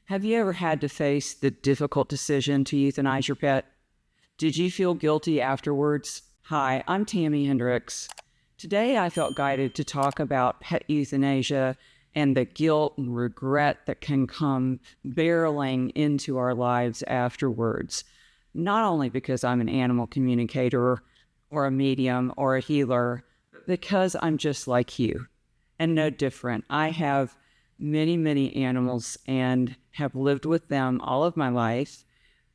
Have you ever had to face the difficult decision to euthanize your pet? Did you feel guilty afterwards? Hi, I'm Tami Hendrix. Today I felt guided to talk about pet euthanasia and the guilt and regret that can come barreling into our lives afterwards. Not only because I'm an animal communicator or a medium or a healer, but because I'm just like you and no different. I have many animals and have lived with them all of my life.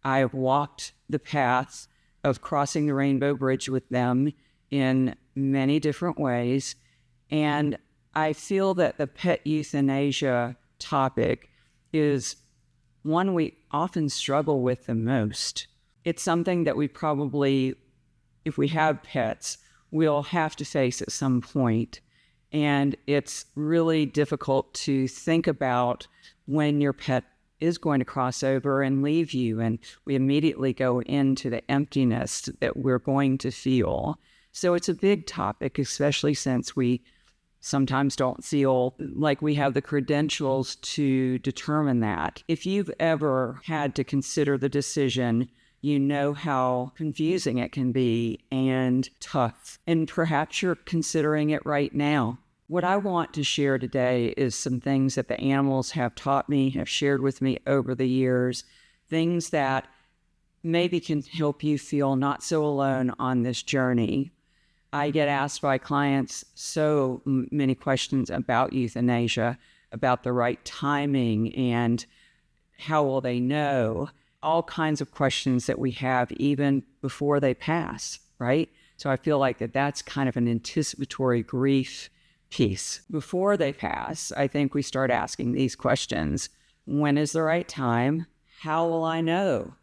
I have walked the path of crossing the Rainbow Bridge with them in many different ways. And I feel that the pet euthanasia topic is one we often struggle with the most. It's something that we probably, if we have pets, we'll have to face at some point. And it's really difficult to think about when your pet is going to cross over and leave you. And we immediately go into the emptiness that we're going to feel. So it's a big topic, especially since we sometimes don't feel like we have the credentials to determine that. If you've ever had to consider the decision, you know how confusing it can be and tough. And perhaps you're considering it right now. What I want to share today is some things that the animals have taught me, have shared with me over the years, things that maybe can help you feel not so alone on this journey. I get asked by clients so many questions about euthanasia, about the right timing and how will they know, all kinds of questions that we have even before they pass, right? So I feel like that's kind of an anticipatory grief piece. Before they pass, I think we start asking these questions. When is the right time? How will I know?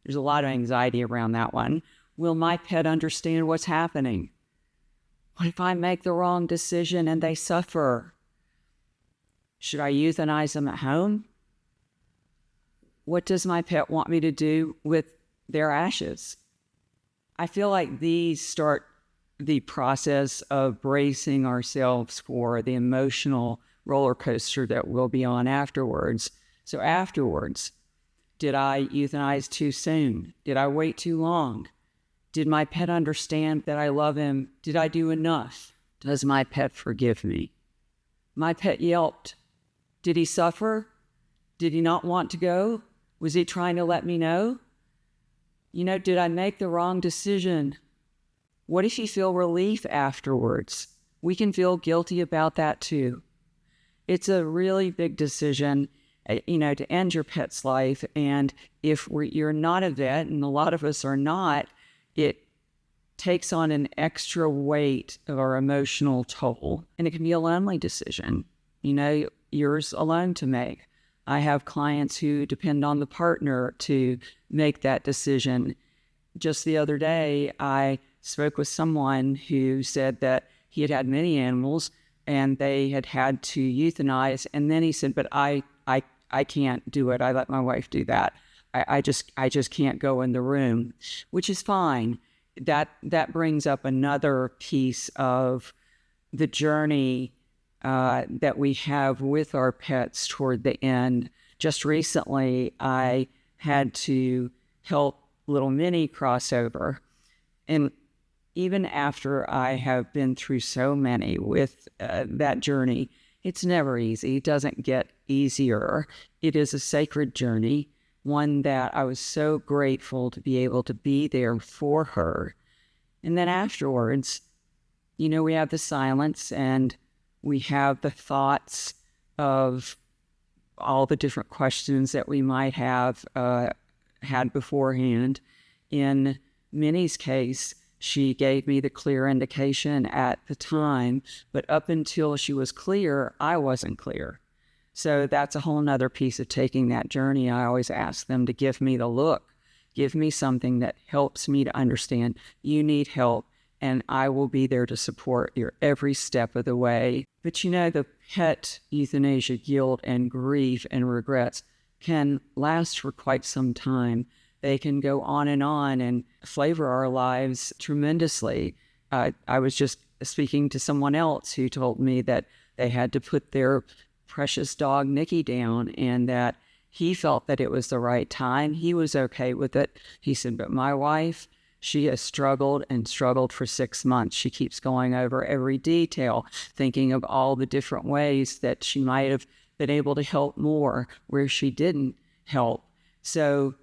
There's a lot of anxiety around that one. Will my pet understand what's happening? What if I make the wrong decision and they suffer? Should I euthanize them at home? What does my pet want me to do with their ashes? I feel like these start the process of bracing ourselves for the emotional roller coaster that we'll be on afterwards. So afterwards, did I euthanize too soon? Did I wait too long? Did my pet understand that I love him? Did I do enough? Does my pet forgive me? My pet yelped. Did he suffer? Did he not want to go? Was he trying to let me know? Did I make the wrong decision? What if you feel relief afterwards? We can feel guilty about that too. It's a really big decision, to end your pet's life. And if you're not a vet, and a lot of us are not, it takes on an extra weight of our emotional toll. And it can be a lonely decision, yours alone to make. I have clients who depend on the partner to make that decision. Just the other day, I spoke with someone who said that he had many animals and they had to euthanize. And then he said, but I can't do it. I let my wife do that. I just can't go in the room, which is fine. That brings up another piece of the journey that we have with our pets toward the end. Just recently, I had to help little Minnie cross over. And even after I have been through so many with that journey, it's never easy. It doesn't get easier. It is a sacred journey, one that I was so grateful to be able to be there for her. And then afterwards, we have the silence and we have the thoughts of all the different questions that we might have had beforehand. In Minnie's case, she gave me the clear indication at the time, but up until she was clear, I wasn't clear. So that's a whole nother piece of taking that journey. I always ask them to give me the look, give me something that helps me to understand you need help, and I will be there to support your every step of the way. But the pet euthanasia guilt and grief and regrets can last for quite some time. They can go on and flavor our lives tremendously. I was just speaking to someone else who told me that they had to put their precious dog Nikki down and that He felt that it was the right time. He was okay with it. He said, but my wife, she has struggled and struggled for 6 months. She keeps going over every detail, thinking of all the different ways that she might have been able to help more where she didn't help. So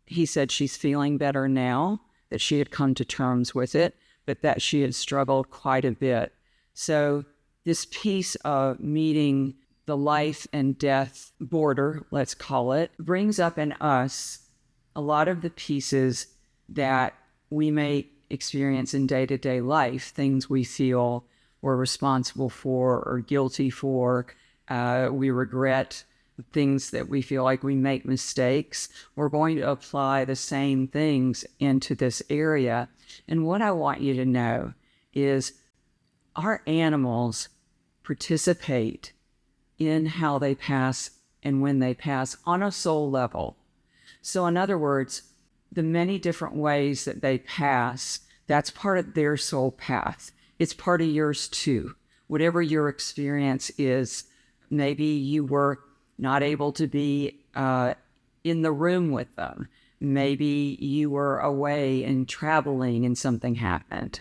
he said she's feeling better now, that she had come to terms with it, but that she had struggled quite a bit. So this piece of meeting the life and death border, let's call it, brings up in us a lot of the pieces that we may experience in day-to-day life, things we feel we're responsible for or guilty for, we regret, things that we feel like we make mistakes. We're going to apply the same things into this area. And what I want you to know is our animals participate in how they pass and when they pass on a soul level. So in other words, the many different ways that they pass, that's part of their soul path. It's part of yours too. Whatever your experience is, maybe you were not able to be in the room with them. Maybe you were away and traveling and something happened.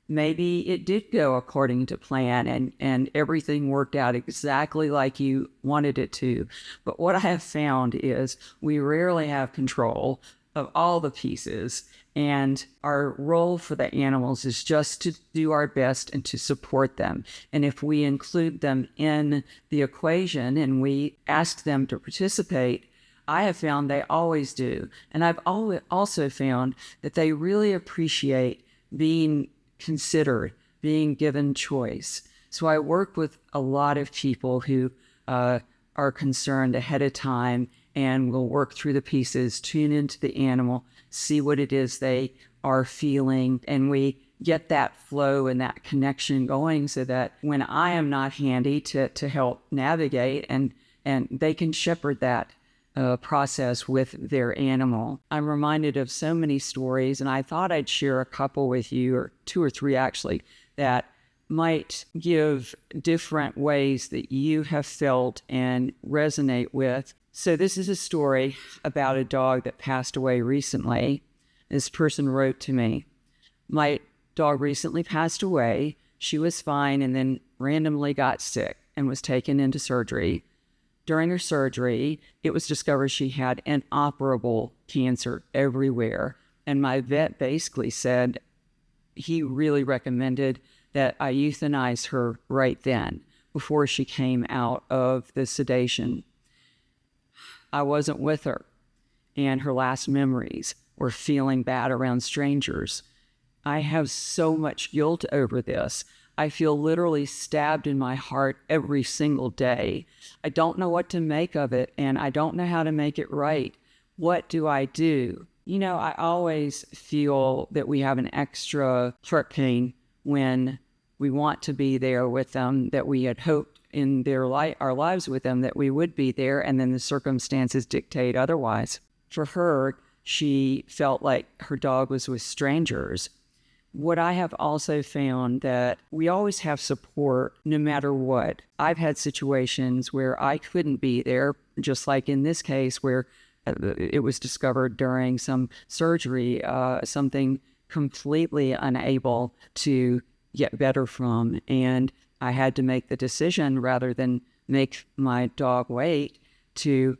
Maybe it did go according to plan and everything worked out exactly like you wanted it to. But what I have found is we rarely have control of all the pieces. And our role for the animals is just to do our best and to support them. And if we include them in the equation and we ask them to participate, I have found they always do. And I've also found that they really appreciate being considered, being given choice. So I work with a lot of people who are concerned ahead of time and will work through the pieces, tune into the animal, see what it is they are feeling, and we get that flow and that connection going so that when I am not handy to help navigate and they can shepherd that process with their animal. I'm reminded of so many stories, and I thought I'd share a couple with you, or 2 or 3 actually, that might give different ways that you have felt and resonate with. So this is a story about a dog that passed away recently. This person wrote to me, my dog recently passed away. She was fine and then randomly got sick and was taken into surgery. During her surgery, it was discovered she had inoperable cancer everywhere. And my vet basically said he really recommended that I euthanize her right then before she came out of the sedation. I wasn't with her, and her last memories were feeling bad around strangers. I have so much guilt over this. I feel literally stabbed in my heart every single day. I don't know what to make of it, and I don't know how to make it right. What do I do? You know, I always feel that we have an extra heart pain when we want to be there with them, that we had hoped in our lives with them that we would be there, and then the circumstances dictate otherwise. For her, she felt like her dog was with strangers. What I have also found that we always have support no matter what. I've had situations where I couldn't be there, just like in this case where it was discovered during some surgery, something completely unable to get better from. And I had to make the decision, rather than make my dog wait, to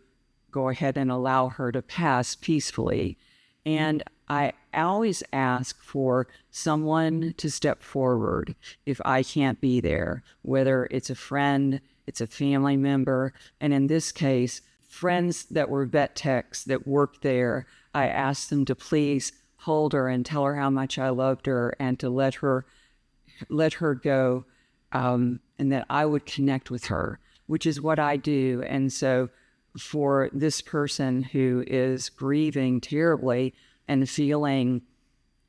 go ahead and allow her to pass peacefully. And I always ask for someone to step forward if I can't be there, whether it's a friend, it's a family member, and in this case, friends that were vet techs that worked there. I asked them to please hold her and tell her how much I loved her, and to let her go, and that I would connect with her, which is what I do. And so for this person who is grieving terribly and feeling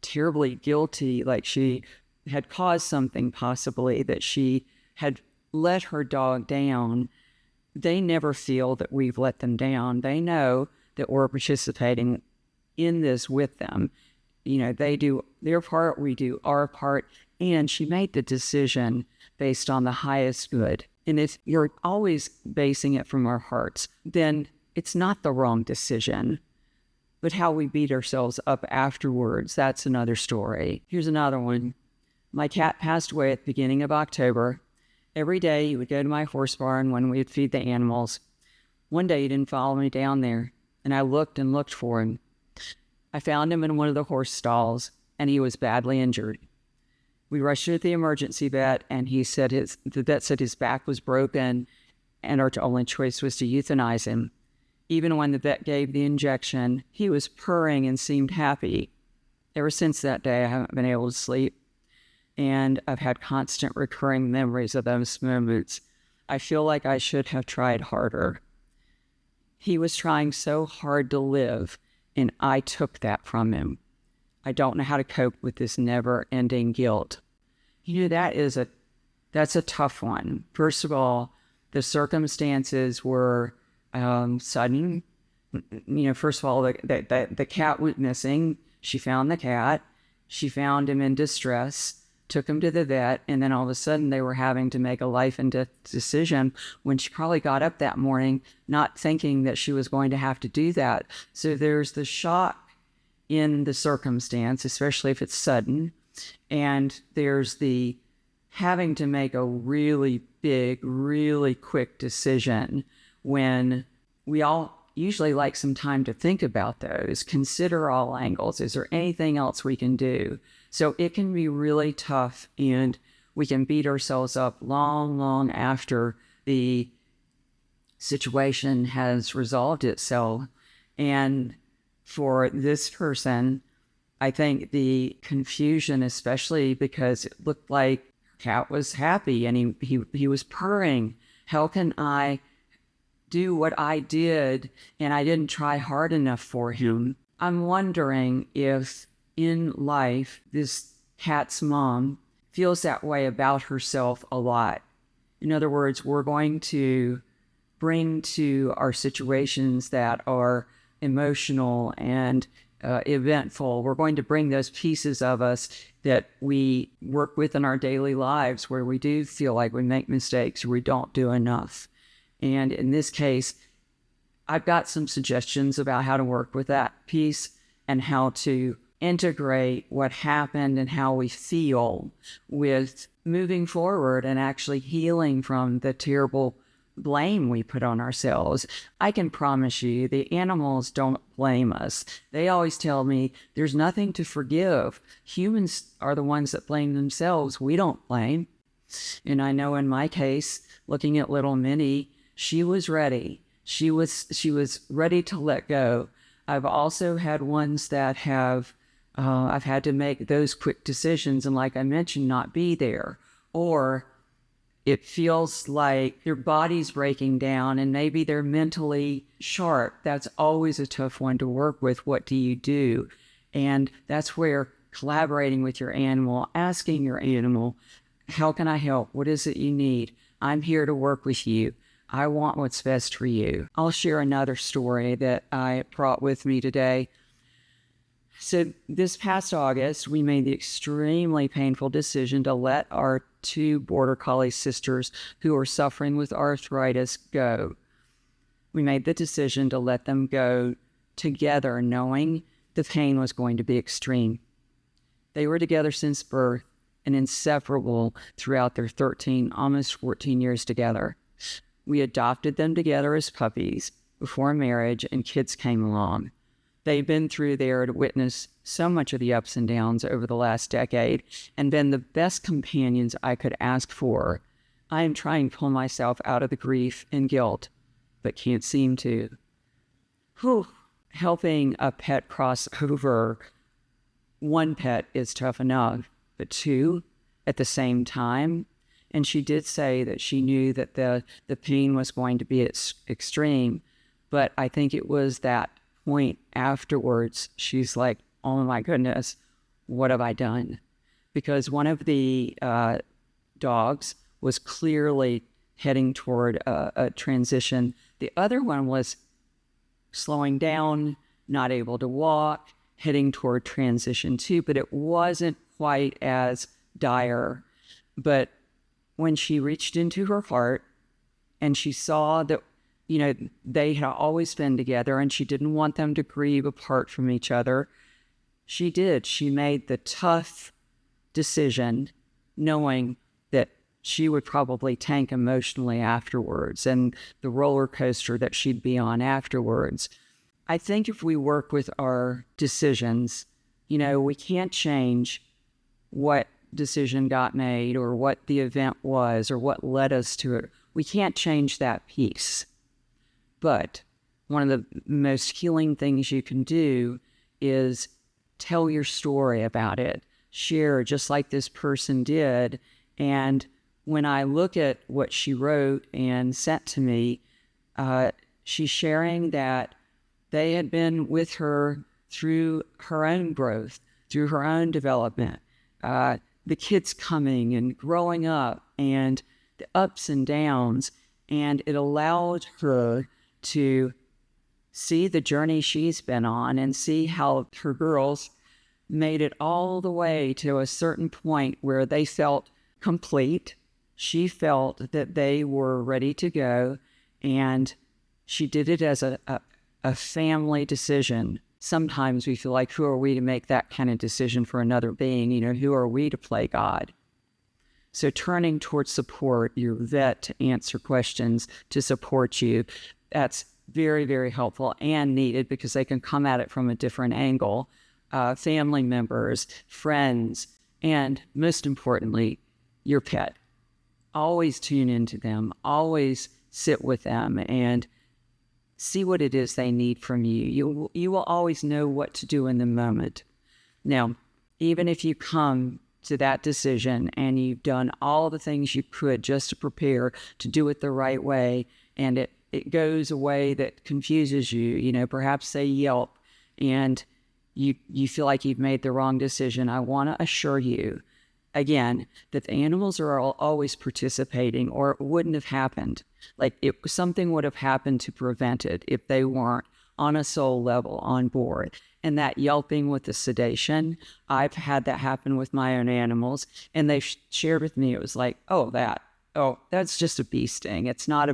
terribly guilty, like she had caused something, possibly that she had let her dog down, they never feel that we've let them down. They know that we're participating in this with them. You know, they do their part, we do our part, and she made the decision based on the highest good. And if you're always basing it from our hearts, then it's not the wrong decision. But how we beat ourselves up afterwards, that's another story. Here's another one. My cat passed away at the beginning of October. Every day he would go to my horse barn when we would feed the animals. One day he didn't follow me down there, and I looked and looked for him. I found him in one of the horse stalls, and he was badly injured. We rushed to the emergency vet, and the vet said his back was broken, and our only choice was to euthanize him. Even when the vet gave the injection, he was purring and seemed happy. Ever since that day, I haven't been able to sleep, and I've had constant recurring memories of those moments. I feel like I should have tried harder. He was trying so hard to live, and I took that from him. I don't know how to cope with this never-ending guilt. That's a tough one. First of all, the circumstances were sudden. First of all, the cat went missing. She found the cat. She found him in distress, took him to the vet, and then all of a sudden they were having to make a life and death decision when she probably got up that morning not thinking that she was going to have to do that. So there's the shock in the circumstance, especially if it's sudden, and there's the having to make a really big, really quick decision when we all usually like some time to think about those, consider all angles. Is there anything else we can do? So it can be really tough, and we can beat ourselves up long, long after the situation has resolved itself. And for this person, I think the confusion, especially because it looked like her cat was happy and he was purring. How can I do what I did and I didn't try hard enough for him? I'm wondering if in life this cat's mom feels that way about herself a lot. In other words, we're going to bring to our situations that are emotional and eventful, we're going to bring those pieces of us that we work with in our daily lives where we do feel like we make mistakes or we don't do enough. And in this case, I've got some suggestions about how to work with that piece and how to integrate what happened and how we feel with moving forward and actually healing from the terrible blame we put on ourselves. I can promise you the animals don't blame us. They always tell me there's nothing to forgive. Humans are the ones that blame themselves. We don't blame. And I know in my case, looking at little Minnie, she was ready. She was ready to let go. I've also had ones that have I've had to make those quick decisions and, like I mentioned, not be there. Or it feels like their body's breaking down and maybe they're mentally sharp. That's always a tough one to work with. What do you do? And that's where collaborating with your animal, asking your animal, how can I help? What is it you need? I'm here to work with you. I want what's best for you. I'll share another story that I brought with me today. So this past August, we made the extremely painful decision to let our 2 Border Collie sisters who are suffering with arthritis go. We made the decision to let them go together, knowing the pain was going to be extreme. They were together since birth and inseparable throughout their 13, almost 14 years together. We adopted them together as puppies before marriage and kids came along. They've been through there to witness so much of the ups and downs over the last decade and been the best companions I could ask for. I am trying to pull myself out of the grief and guilt, but can't seem to. Helping a pet cross over, 1 pet is tough enough, but 2 at the same time. And she did say that she knew that the pain was going to be extreme, but I think it was that point afterwards, she's like, oh my goodness, what have I done? Because one of the dogs was clearly heading toward a transition. The other one was slowing down, not able to walk, heading toward transition too, but it wasn't quite as dire. But when she reached into her heart and she saw that they had always been together and she didn't want them to grieve apart from each other. She did. She made the tough decision knowing that she would probably tank emotionally afterwards and the roller coaster that she'd be on afterwards. I think if we work with our decisions, we can't change what decision got made or what the event was or what led us to it. We can't change that piece. But one of the most healing things you can do is tell your story about it, share just like this person did. And when I look at what she wrote and sent to me, she's sharing that they had been with her through her own growth, through her own development, the kids coming and growing up and the ups and downs. And it allowed her to see the journey she's been on and see how her girls made it all the way to a certain point where they felt complete. She felt that they were ready to go, and she did it as a family decision. Sometimes we feel like, who are we to make that kind of decision for another being? Who are we to play God? So turning towards support, your vet to answer questions, to support you, that's very, very helpful and needed because they can come at it from a different angle. Family members, friends, and most importantly, your pet. Always tune into them, always sit with them and see what it is they need from you. You will always know what to do in the moment. Now, even if you come to that decision and you've done all the things you could just to prepare to do it the right way, and it goes a way that confuses you, perhaps they yelp and you feel like you've made the wrong decision, I want to assure you, again, that the animals are always participating, or it wouldn't have happened. Like something would have happened to prevent it if they weren't on a soul level on board. And that yelping with the sedation, I've had that happen with my own animals, and they shared with me, it was like, that's just a bee sting. It's not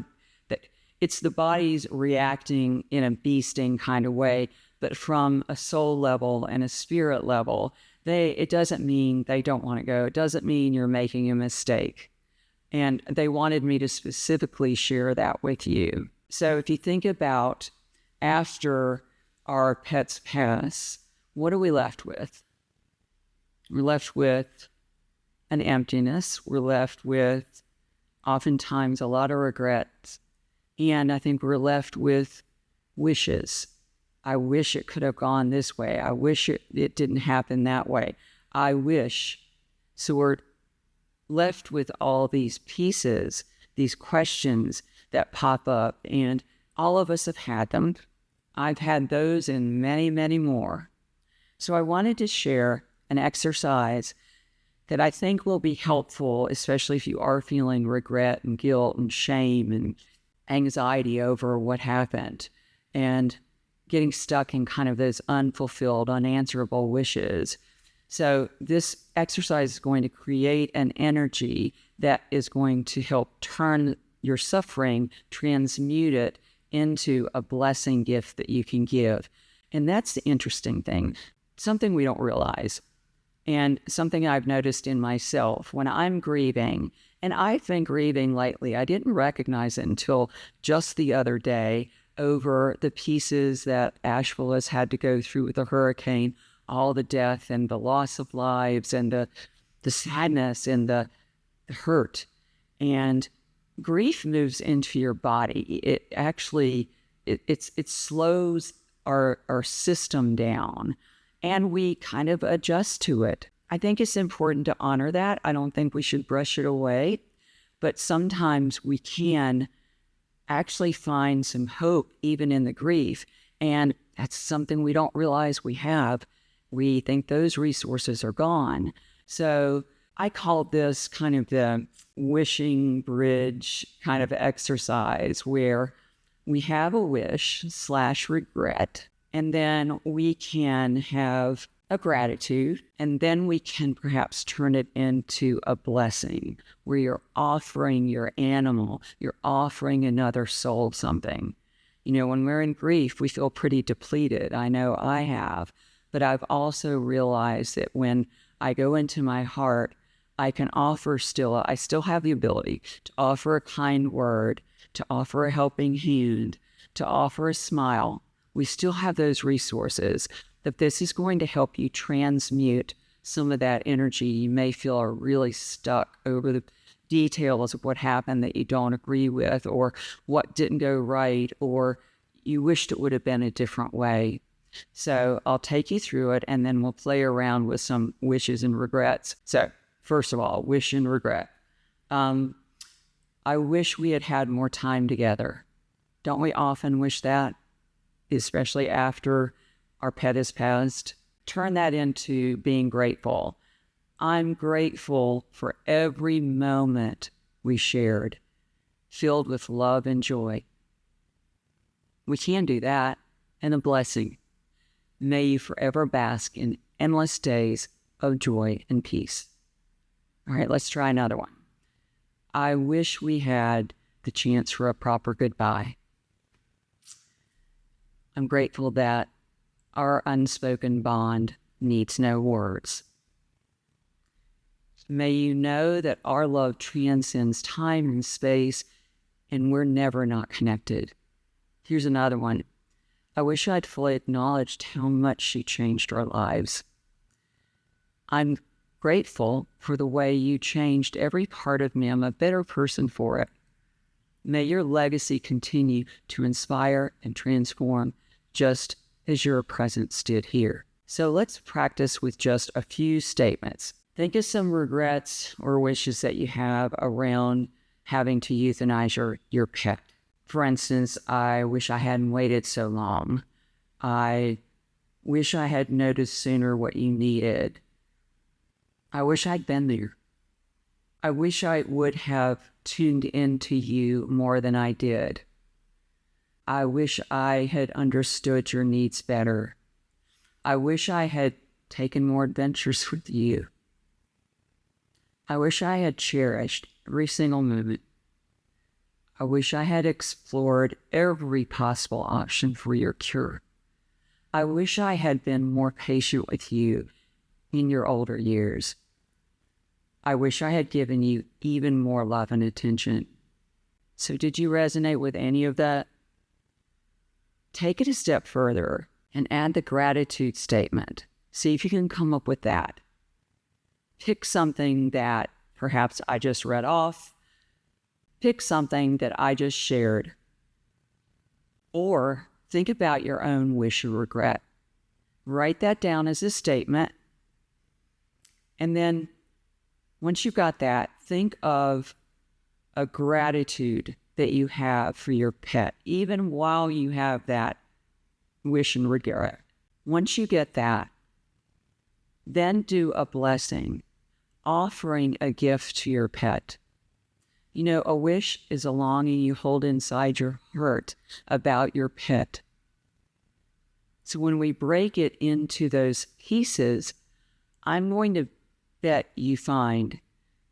it's the body's reacting in a bee sting kind of way, but from a soul level and a spirit level, it doesn't mean they don't want to go. It doesn't mean you're making a mistake. And they wanted me to specifically share that with you. So if you think about after our pets pass, what are we left with? We're left with an emptiness. We're left with oftentimes a lot of regrets. And I think we're left with wishes. I wish it could have gone this way. I wish it didn't happen that way. I wish. So we're left with all these pieces, these questions that pop up, and all of us have had them. I've had those and many, many more. So I wanted to share an exercise that I think will be helpful, especially if you are feeling regret and guilt and shame and anxiety over what happened and getting stuck in kind of those unfulfilled, unanswerable wishes. So this exercise is going to create an energy that is going to help turn your suffering, transmute it into a blessing gift that you can give. And that's the interesting thing, something we don't realize. And something I've noticed in myself when I'm grieving, and I've been grieving lately, I didn't recognize it until just the other day over the pieces that Asheville has had to go through with the hurricane, all the death and the loss of lives and the sadness and the hurt. And grief moves into your body. It actually, it slows our system down, and we kind of adjust to it. I think it's important to honor that. I don't think we should brush it away, but sometimes we can actually find some hope even in the grief, and that's something we don't realize we have. We think those resources are gone. So I call this kind of the wishing bridge kind of exercise where we have a wish / regret, and then we can have a gratitude, and then we can perhaps turn it into a blessing where you're offering your animal, you're offering another soul something. When we're in grief, we feel pretty depleted. I know I have, but I've also realized that when I go into my heart, I still have the ability to offer a kind word, to offer a helping hand, to offer a smile. We still have those resources. That this is going to help you transmute some of that energy you may feel are really stuck over the details of what happened that you don't agree with, or what didn't go right, or you wished it would have been a different way. So I'll take you through it, and then we'll play around with some wishes and regrets. So first of all, wish and regret. I wish we had had more time together. Don't we often wish that? Especially after our pet has passed. Turn that into being grateful. I'm grateful for every moment we shared, filled with love and joy. We can do that, and a blessing. May you forever bask in endless days of joy and peace. All right, let's try another one. I wish we had the chance for a proper goodbye. I'm grateful that our unspoken bond needs no words. May you know that our love transcends time and space, and we're never not connected. Here's another one. I wish I'd fully acknowledged how much she changed our lives. I'm grateful for the way you changed every part of me. I'm a better person for it. May your legacy continue to inspire and transform, just as your presence did here. So let's practice with just a few statements. Think of some regrets or wishes that you have around having to euthanize your pet. For instance, I wish I hadn't waited so long. I wish I had noticed sooner what you needed. I wish I'd been there. I wish I would have tuned into you more than I did. I wish I had understood your needs better. I wish I had taken more adventures with you. I wish I had cherished every single moment. I wish I had explored every possible option for your cure. I wish I had been more patient with you in your older years. I wish I had given you even more love and attention. So did you resonate with any of that? Take it a step further and add the gratitude statement. See if you can come up with that. Pick something that perhaps I just read off. Pick something that I just shared. Or think about your own wish or regret. Write that down as a statement. And then once you've got that, think of a gratitude that you have for your pet, even while you have that wish and regret. Once you get that, then do a blessing, offering a gift to your pet. A wish is a longing you hold inside your heart about your pet. So when we break it into those pieces, I'm going to bet you find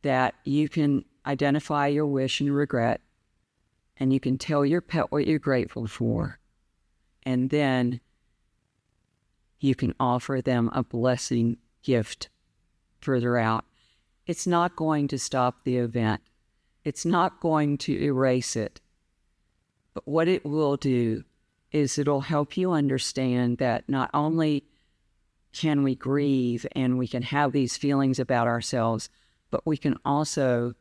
that you can identify your wish and regret, and you can tell your pet what you're grateful for, and then you can offer them a blessing gift further out. It's not going to stop the event. It's not going to erase it. But what it will do is it'll help you understand that not only can we grieve and we can have these feelings about ourselves, but we can also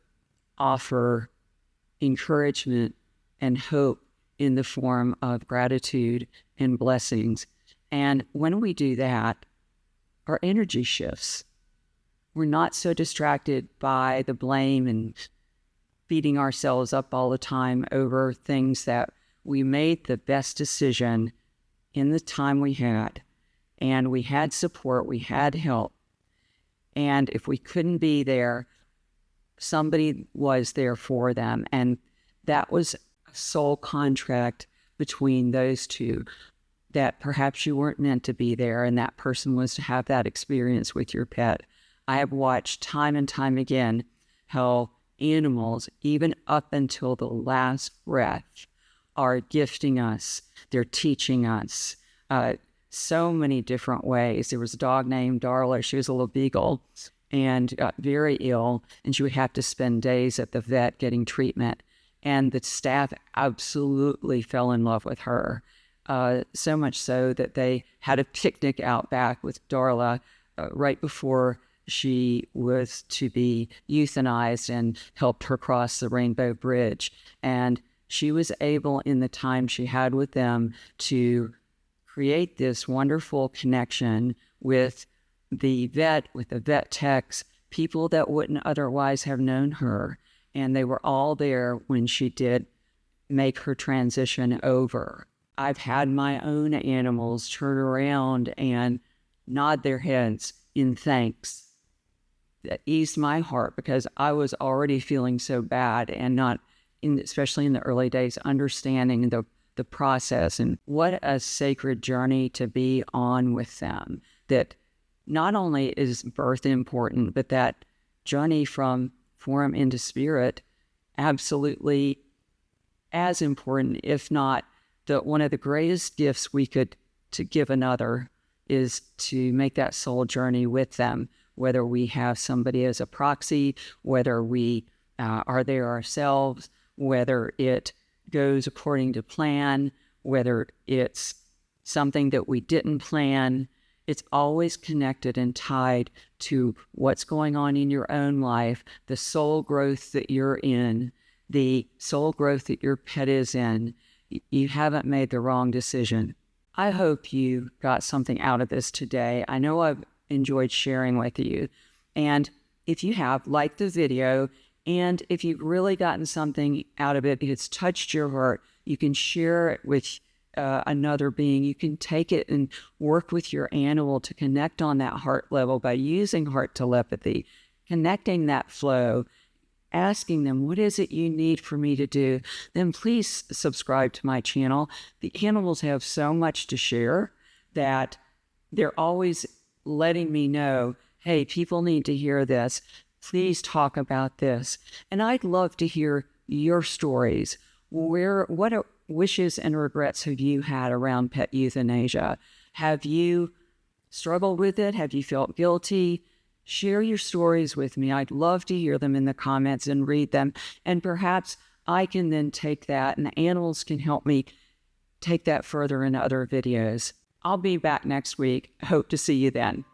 offer encouragement and hope in the form of gratitude and blessings. And when we do that, our energy shifts. We're not so distracted by the blame and beating ourselves up all the time over things that we made the best decision in the time we had. And we had support, we had help. And if we couldn't be there, somebody was there for them. And that was a soul contract between those two. that perhaps you weren't meant to be there and that person was to have that experience with your pet. I have watched time and time again how animals, even up until the last breath, are gifting us. They're teaching us so many different ways. There was a dog named Darla. She was a little beagle and got very ill, and she would have to spend days at the vet getting treatment. And the staff absolutely fell in love with her, so much so that they had a picnic out back with Darla right before she was to be euthanized, and helped her cross the Rainbow Bridge. And she was able, in the time she had with them, to create this wonderful connection with the vet, with the vet techs, people that wouldn't otherwise have known her. And they were all there when she did make her transition over. I've had my own animals turn around and nod their heads in thanks. That eased my heart, because I was already feeling so bad, and not, especially in the early days, understanding the process and what a sacred journey to be on with them. That not only is birth important, but that journey from form into spirit, absolutely as important, if not one of the greatest gifts we could to give another, is to make that soul journey with them, whether we have somebody as a proxy, whether we are there ourselves, whether it goes according to plan, whether it's something that we didn't plan. It's always connected and tied to what's going on in your own life, the soul growth that you're in, the soul growth that your pet is in. You haven't made the wrong decision. I hope you got something out of this today. I know I've enjoyed sharing with you. And if you have, like the video, and if you've really gotten something out of it, it's touched your heart, you can share it with another being. You can take it and work with your animal to connect on that heart level by using heart telepathy, connecting that flow, asking them, what is it you need for me to do? Then please subscribe to my channel. The animals have so much to share that they're always letting me know, hey, people need to hear this. Please talk about this. And I'd love to hear your stories. What wishes and regrets have you had around pet euthanasia? Have you struggled with it? Have you felt guilty? Share your stories with me. I'd love to hear them in the comments and read them. And perhaps I can then take that, and the animals can help me take that further in other videos. I'll be back next week. Hope to see you then.